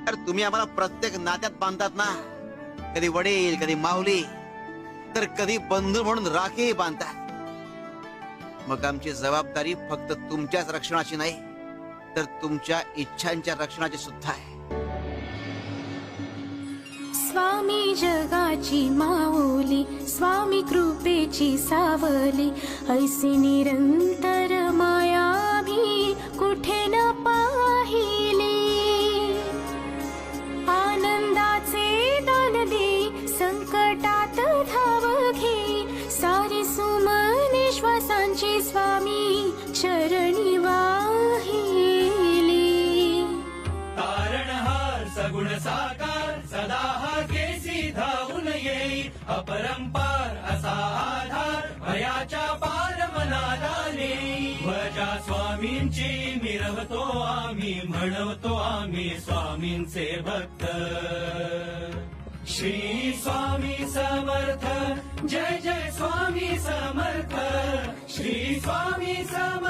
तर तुम्ही आम्हाला प्रत्येक नात्यात बांधतात ना, कधी वडील, कधी माऊली, तर कधी बंधू म्हणून राखी बांधतात. मग आमची जबाबदारी फक्त तुमच्याच रक्षणाची नाही, तर तुमच्या इच्छांच्या रक्षणाची सुद्धा आहे. स्वामी जगाची माऊली, स्वामी कृपेची सावली, ऐसी निरंतर माया भी कुठे न पाहिली. आनंदाचे दान दे, संकटात धाव घे, सारी सुमने श्वासांची स्वामी चरणी वाहिली. तारणहार सगुण साकार सदा हा केसी धावून येई, अपरंपार असा आधार भयाच्या पार मनाला नेई. भजा स्वामींची मिरवतो आम्ही, म्हणवतो आम्ही स्वामींचे भक्त. श्री स्वामी समर्थ, जय जय स्वामी समर्थ, श्री स्वामी समर्थ.